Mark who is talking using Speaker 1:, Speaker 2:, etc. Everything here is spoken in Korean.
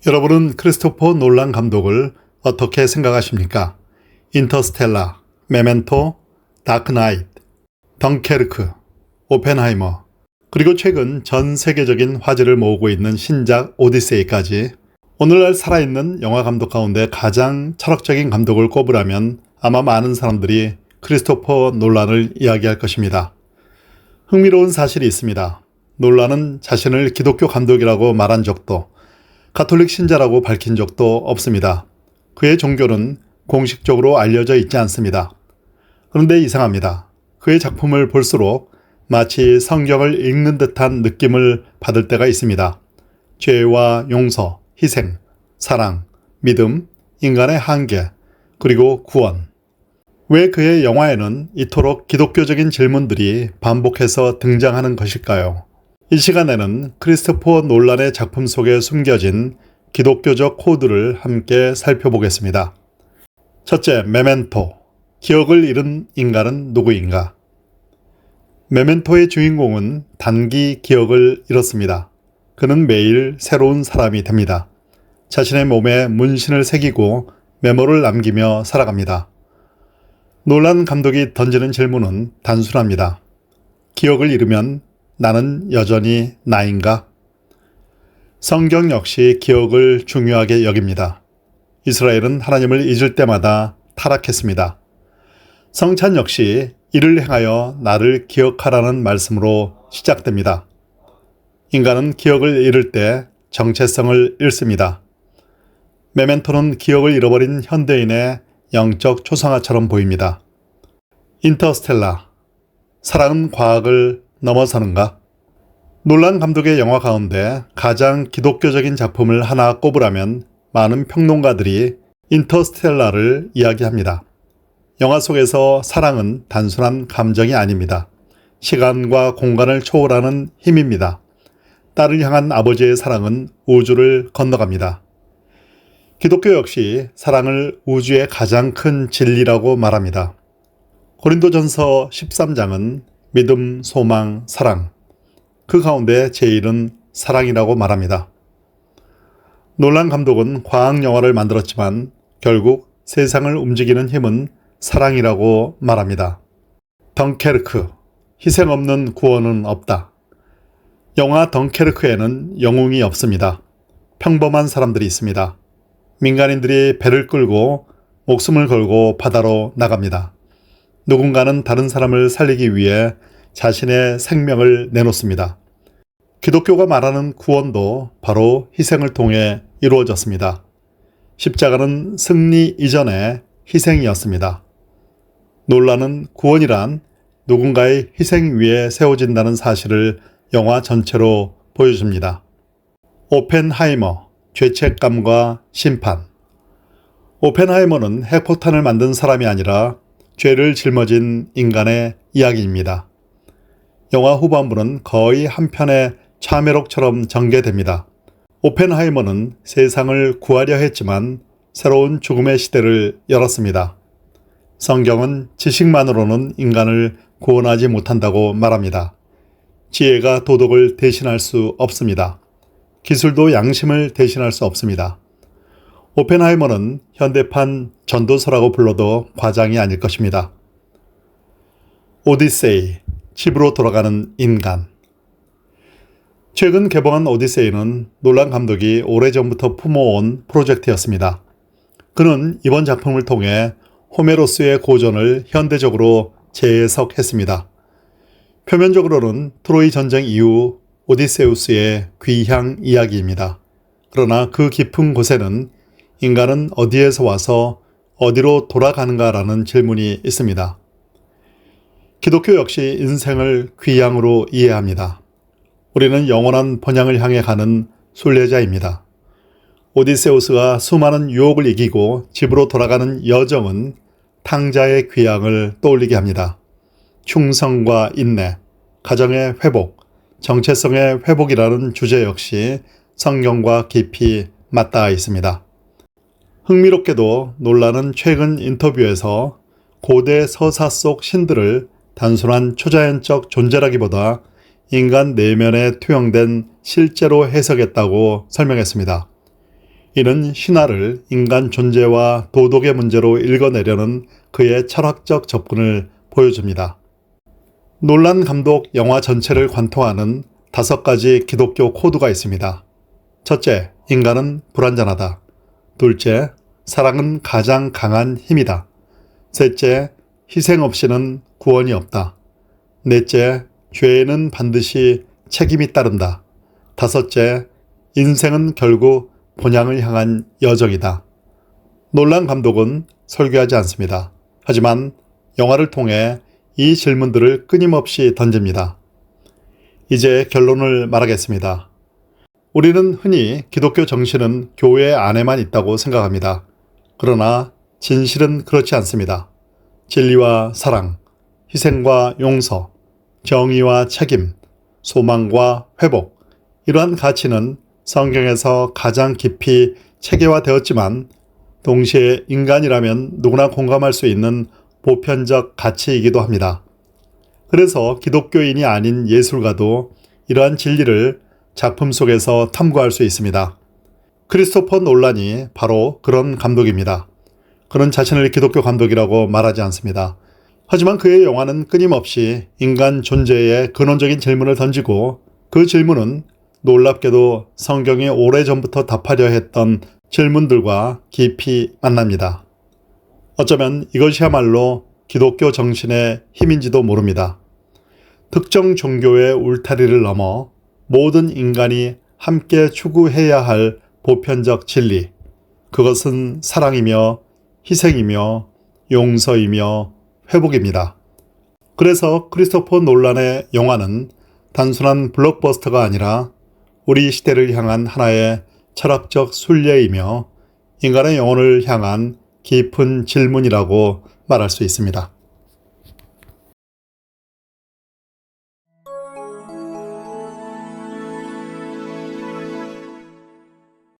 Speaker 1: 여러분은 크리스토퍼 놀란 감독을 어떻게 생각하십니까? 인터스텔라, 메멘토, 다크나이트, 덩케르크, 오펜하이머, 그리고 최근 전 세계적인 화제를 모으고 있는 신작 오디세이까지 오늘날 살아있는 영화 감독 가운데 가장 철학적인 감독을 꼽으라면 아마 많은 사람들이 크리스토퍼 놀란을 이야기할 것입니다. 흥미로운 사실이 있습니다. 놀란은 자신을 기독교 감독이라고 말한 적도 가톨릭 신자라고 밝힌 적도 없습니다. 그의 종교는 공식적으로 알려져 있지 않습니다. 그런데 이상합니다. 그의 작품을 볼수록 마치 성경을 읽는 듯한 느낌을 받을 때가 있습니다. 죄와 용서, 희생, 사랑, 믿음, 인간의 한계, 그리고 구원. 왜 그의 영화에는 이토록 기독교적인 질문들이 반복해서 등장하는 것일까요? 이 시간에는 크리스토퍼 놀란의 작품 속에 숨겨진 기독교적 코드를 함께 살펴보겠습니다. 첫째, 메멘토. 기억을 잃은 인간은 누구인가? 메멘토의 주인공은 단기 기억을 잃었습니다. 그는 매일 새로운 사람이 됩니다. 자신의 몸에 문신을 새기고 메모를 남기며 살아갑니다. 놀란 감독이 던지는 질문은 단순합니다. 기억을 잃으면 나는 여전히 나인가? 성경 역시 기억을 중요하게 여깁니다. 이스라엘은 하나님을 잊을 때마다 타락했습니다. 성찬 역시 이를 행하여 나를 기억하라는 말씀으로 시작됩니다. 인간은 기억을 잃을 때 정체성을 잃습니다. 메멘토는 기억을 잃어버린 현대인의 영적 초상화처럼 보입니다. 인터스텔라. 사랑은 과학을 넘어서는가? 놀란 감독의 영화 가운데 가장 기독교적인 작품을 하나 꼽으라면 많은 평론가들이 인터스텔라를 이야기합니다. 영화 속에서 사랑은 단순한 감정이 아닙니다. 시간과 공간을 초월하는 힘입니다. 딸을 향한 아버지의 사랑은 우주를 건너갑니다. 기독교 역시 사랑을 우주의 가장 큰 진리라고 말합니다. 고린도전서 13장은 믿음, 소망, 사랑, 그 가운데 제일은 사랑이라고 말합니다. 놀란 감독은 과학 영화를 만들었지만 결국 세상을 움직이는 힘은 사랑이라고 말합니다. 덩케르크, 희생 없는 구원은 없다. 영화 덩케르크에는 영웅이 없습니다. 평범한 사람들이 있습니다. 민간인들이 배를 끌고 목숨을 걸고 바다로 나갑니다. 누군가는 다른 사람을 살리기 위해 자신의 생명을 내놓습니다. 기독교가 말하는 구원도 바로 희생을 통해 이루어졌습니다. 십자가는 승리 이전의 희생이었습니다. 놀라는 구원이란 누군가의 희생 위에 세워진다는 사실을 영화 전체로 보여줍니다. 오펜하이머, 죄책감과 심판. 오펜하이머는 핵폭탄을 만든 사람이 아니라 죄를 짊어진 인간의 이야기입니다. 영화 후반부는 거의 한 편의 참회록처럼 전개됩니다. 오펜하이머는 세상을 구하려 했지만 새로운 죽음의 시대를 열었습니다. 성경은 지식만으로는 인간을 구원하지 못한다고 말합니다. 지혜가 도덕을 대신할 수 없습니다. 기술도 양심을 대신할 수 없습니다. 오펜하이머는 현대판 전도서라고 불러도 과장이 아닐 것입니다. 오디세이, 집으로 돌아가는 인간. 최근 개봉한 오디세이는 놀란 감독이 오래전부터 품어온 프로젝트였습니다. 그는 이번 작품을 통해 호메로스의 고전을 현대적으로 재해석했습니다. 표면적으로는 트로이 전쟁 이후 오디세우스의 귀향 이야기입니다. 그러나 그 깊은 곳에는 인간은 어디에서 와서 어디로 돌아가는가라는 질문이 있습니다. 기독교 역시 인생을 귀향으로 이해합니다. 우리는 영원한 번향을 향해 가는 순례자입니다. 오디세우스가 수많은 유혹을 이기고 집으로 돌아가는 여정은 탕자의 귀향을 떠올리게 합니다. 충성과 인내, 가정의 회복, 정체성의 회복이라는 주제 역시 성경과 깊이 맞닿아 있습니다. 흥미롭게도 놀라는 최근 인터뷰에서 고대 서사 속 신들을 단순한 초자연적 존재라기보다 인간 내면에 투영된 실제로 해석했다고 설명했습니다. 이는 신화를 인간 존재와 도덕의 문제로 읽어내려는 그의 철학적 접근을 보여줍니다. 놀란 감독 영화 전체를 관통하는 5가지 기독교 코드가 있습니다. 첫째, 인간은 불완전하다. 둘째, 사랑은 가장 강한 힘이다. 셋째, 희생 없이는 구원이 없다. 넷째, 죄에는 반드시 책임이 따른다. 다섯째, 인생은 결국 본향을 향한 여정이다. 놀란 감독은 설교하지 않습니다. 하지만 영화를 통해 이 질문들을 끊임없이 던집니다. 이제 결론을 말하겠습니다. 우리는 흔히 기독교 정신은 교회 안에만 있다고 생각합니다. 그러나 진실은 그렇지 않습니다. 진리와 사랑, 희생과 용서, 정의와 책임, 소망과 회복, 이러한 가치는 성경에서 가장 깊이 체계화되었지만 동시에 인간이라면 누구나 공감할 수 있는 보편적 가치이기도 합니다. 그래서 기독교인이 아닌 예술가도 이러한 진리를 작품 속에서 탐구할 수 있습니다. 크리스토퍼 놀란이 바로 그런 감독입니다. 그는 자신을 기독교 감독이라고 말하지 않습니다. 하지만 그의 영화는 끊임없이 인간 존재의 근원적인 질문을 던지고 그 질문은 놀랍게도 성경이 오래전부터 답하려 했던 질문들과 깊이 만납니다. 어쩌면 이것이야말로 기독교 정신의 힘인지도 모릅니다. 특정 종교의 울타리를 넘어 모든 인간이 함께 추구해야 할 보편적 진리, 그것은 사랑이며 희생이며 용서이며 회복입니다. 그래서 크리스토퍼 놀란의 영화는 단순한 블록버스터가 아니라 우리 시대를 향한 하나의 철학적 순례이며 인간의 영혼을 향한 깊은 질문이라고 말할 수 있습니다.